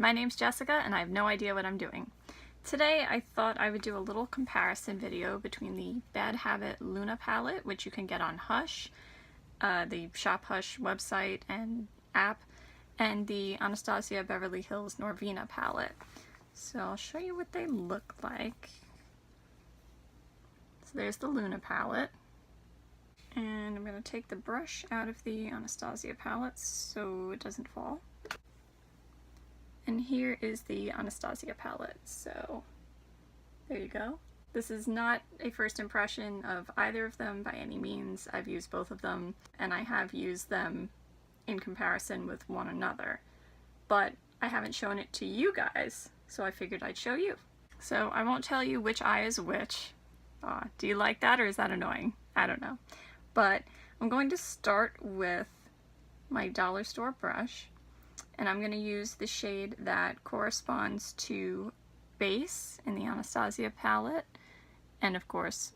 My name's Jessica and I have no idea what I'm doing. Today I thought I would do a little comparison video between the Bad Habit Luna palette, which you can get on Hush, the Shop Hush website and app, and the Anastasia Beverly Hills Norvina palette. So I'll show you what they look like. So there's the Luna palette. And I'm going to take the brush out of the Anastasia palette so it doesn't fall. And here is the Anastasia palette, so there you go. This is not a first impression of either of them by any means. I've used both of them, and I have used them in comparison with one another. But I haven't shown it to you guys, so I figured I'd show you. So I won't tell you which eye is which. Do you like that, or is that annoying? I don't know. But I'm going to start with my dollar store brush. And I'm going to use the shade that corresponds to Base in the Anastasia palette, and of course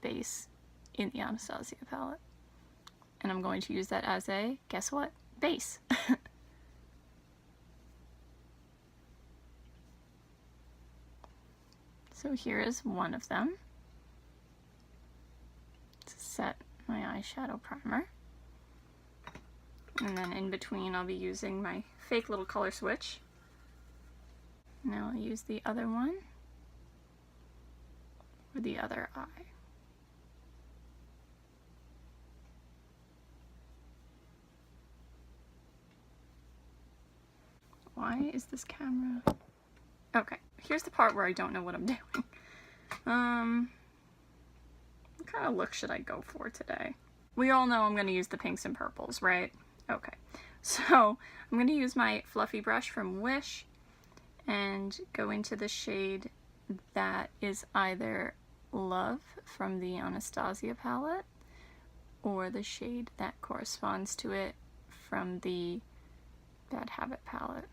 Base in the Anastasia palette. And I'm going to use that as a, guess what? Base. So here is one of them to set my eyeshadow primer. And then in between I'll be using my fake little color switch. Now I'll use the other one for the other eye. Why is this camera? Okay, here's the part where I don't know what I'm doing. What kind of look should I go for today? We all know I'm going to use the pinks and purples, right? Okay, so I'm going to use my fluffy brush from Wish and go into the shade that is either Love from the Anastasia palette or the shade that corresponds to it from the Bad Habit palette.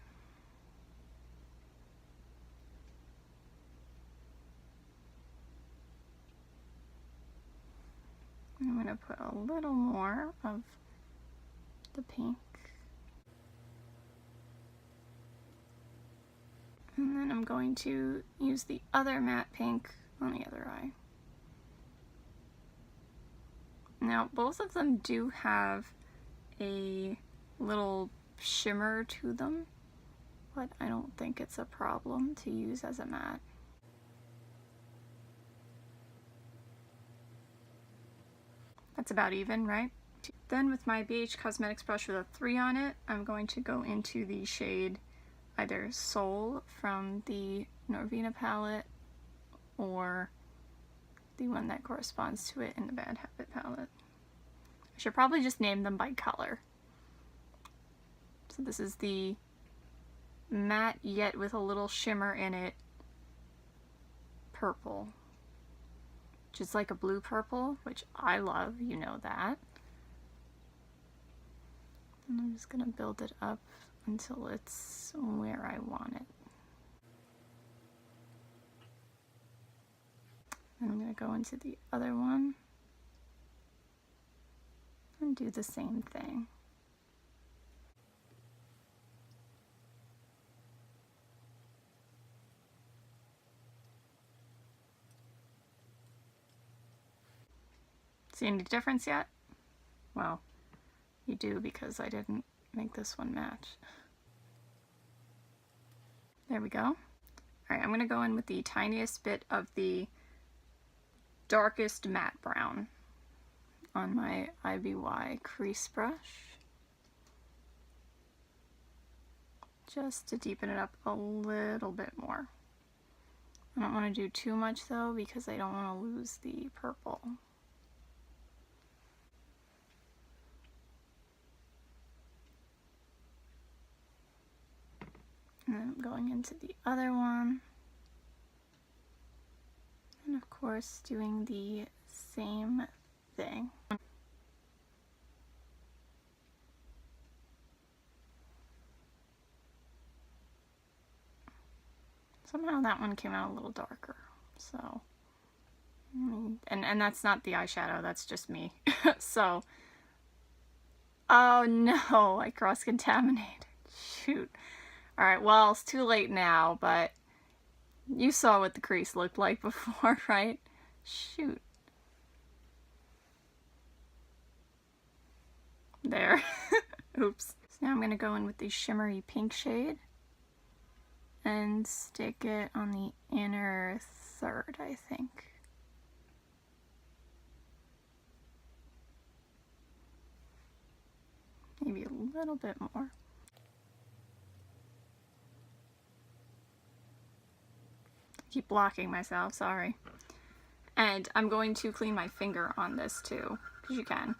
I'm going to put a little more of the pink. And then I'm going to use the other matte pink on the other eye. Now, both of them do have a little shimmer to them, but I don't think it's a problem to use as a matte. That's about even, right? Then with my ABH Cosmetics brush with a 3 on it, I'm going to go into the shade either Soul from the Norvina palette or the one that corresponds to it in the Bad Habit palette. I should probably just name them by color. So this is the matte yet with a little shimmer in it purple, which is like a blue purple, which I love, you know that. And I'm just going to build it up until it's where I want it. And I'm going to go into the other one and do the same thing. See any difference yet? Well, you do, because I didn't make this one match. There we go. Alright, I'm going to go in with the tiniest bit of the darkest matte brown on my IBY crease brush, just to deepen it up a little bit more. I don't want to do too much though, because I don't want to lose the purple. And then I'm going into the other one, and of course doing the same thing. Somehow that one came out a little darker, so, and that's not the eyeshadow, that's just me. So, oh no, I cross-contaminated, shoot. Alright, well, it's too late now, but you saw what the crease looked like before, right? Shoot. There. Oops. So now I'm going to go in with the shimmery pink shade and stick it on the inner third, I think. Maybe a little bit more. Keep blocking myself, sorry. And I'm going to clean my finger on this too, because you can.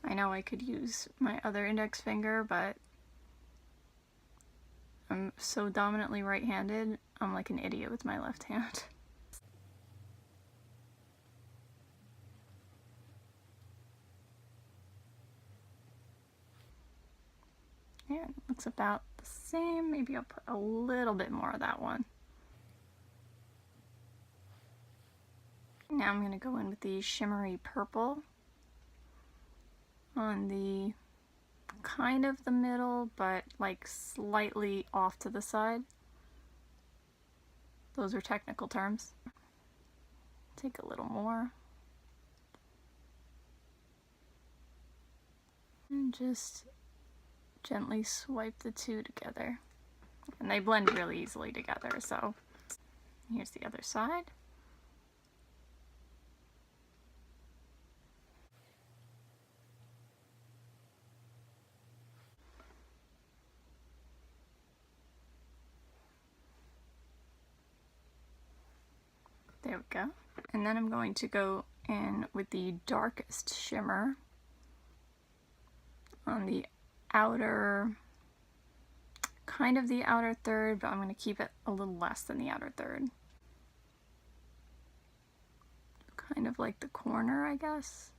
I know I could use my other index finger, but I'm so dominantly right-handed, I'm like an idiot with my left hand. Yeah, it looks about the same. Maybe I'll put a little bit more of that one. Now I'm going to go in with the shimmery purple on the kind of the middle, but like slightly off to the side. Those are technical terms. Take a little more. And just gently swipe the two together. And they blend really easily together, so here's the other side. There we go. And then I'm going to go in with the darkest shimmer on the outer, kind of the outer third, but I'm going to keep it a little less than the outer third. Kind of like the corner, I guess.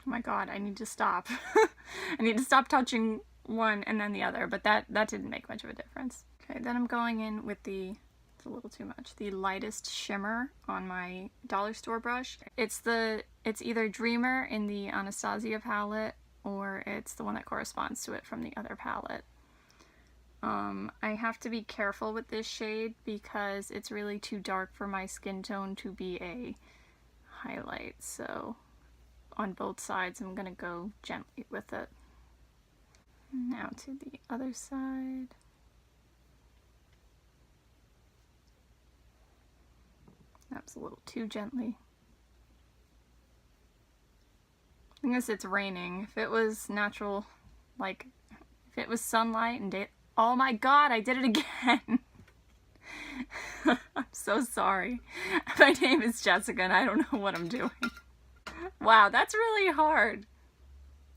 Oh my god, I need to stop. I need to stop touching one and then the other, but that didn't make much of a difference. Okay, then I'm going in with the, it's a little too much, the lightest shimmer on my dollar store brush. It's either Dreamer in the Anastasia palette, or it's the one that corresponds to it from the other palette. I have to be careful with this shade because it's really too dark for my skin tone to be a highlight, so on both sides I'm gonna go gently with it. Now to the other side. That was a little too gently. I guess it's raining. If it was natural, like if it was sunlight and day, oh my god, I did it again. I'm so sorry. My name is Jessica and I don't know what I'm doing. Wow, that's really hard.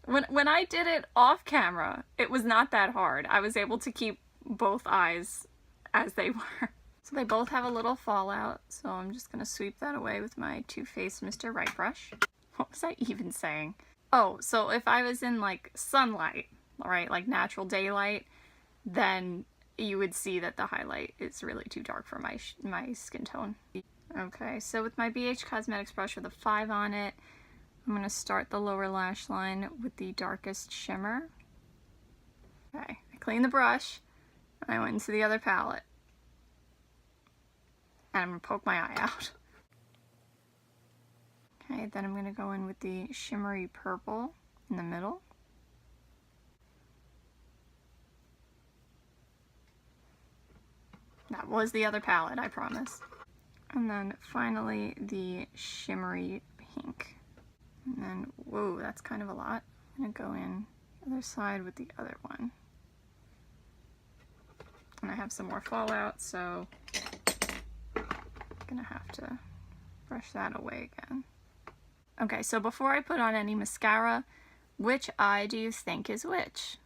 When I did it off camera, it was not that hard. I was able to keep both eyes as they were. So they both have a little fallout, so I'm just gonna sweep that away with my Too Faced Mr. Right brush. What was I even saying? Oh, so if I was in like sunlight, right, like natural daylight, then you would see that the highlight is really too dark for my skin tone. Okay, so with my BH Cosmetics brush with a 5 on it, I'm going to start the lower lash line with the darkest shimmer. Okay, I cleaned the brush, and I went into the other palette. And I'm going to poke my eye out. Okay, then I'm going to go in with the shimmery purple in the middle. That was the other palette, I promise. And then finally the shimmery pink. And then, whoa, that's kind of a lot. I'm gonna go in the other side with the other one. And I have some more fallout, so I'm gonna have to brush that away again. Okay, so before I put on any mascara, which eye do you think is which?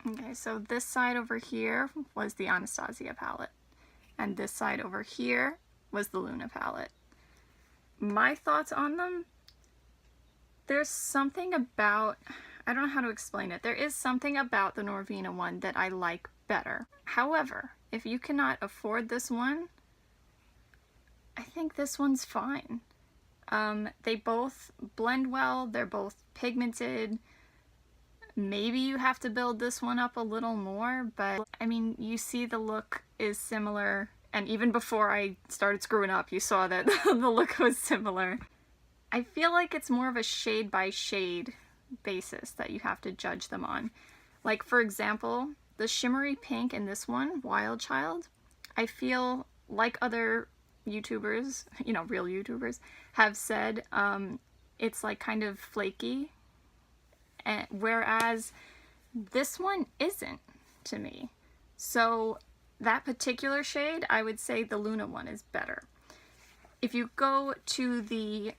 Okay, so this side over here was the Anastasia palette. and this side over here was the Luna palette. My thoughts on them, there's something about, I don't know how to explain it. There is something about the Norvina one that I like better. However, if you cannot afford this one, I think this one's fine. They both blend well, they're both pigmented. Maybe you have to build this one up a little more, but I mean, you see the look is similar, and even before I started screwing up, you saw that the look was similar. I feel like it's more of a shade by shade basis that you have to judge them on. Like, for example, the shimmery pink in this one, Wild Child, I feel like other YouTubers, you know, real YouTubers, have said it's like kind of flaky, and whereas this one isn't to me. So that particular shade, I would say the Luna one is better. If you go to the,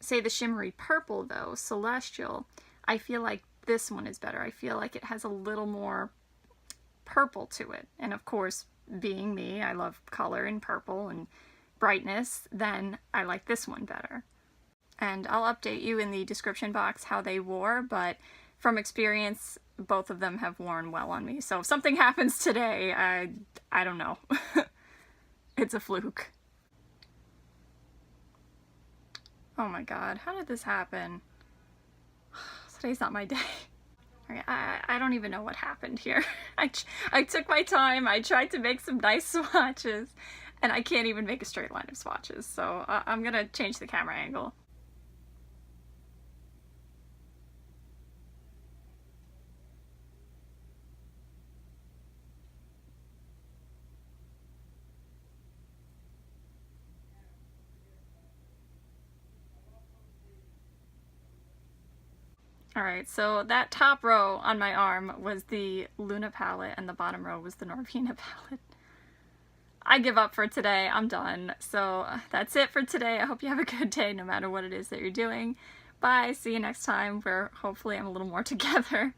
say, the shimmery purple though, Celestial, I feel like this one is better. I feel like it has a little more purple to it. And of course, being me, I love color and purple and brightness, then I like this one better. And I'll update you in the description box how they wore, but from experience, both of them have worn well on me. So if something happens today, I don't know. It's a fluke. Oh my god, how did this happen? Today's not my day. I don't even know what happened here. I took my time, I tried to make some nice swatches, and I can't even make a straight line of swatches, so I'm gonna change the camera angle. Alright, so that top row on my arm was the Luna palette and the bottom row was the Norvina palette. I give up for today. I'm done. So that's it for today. I hope you have a good day no matter what it is that you're doing. Bye. See you next time where hopefully I'm a little more together.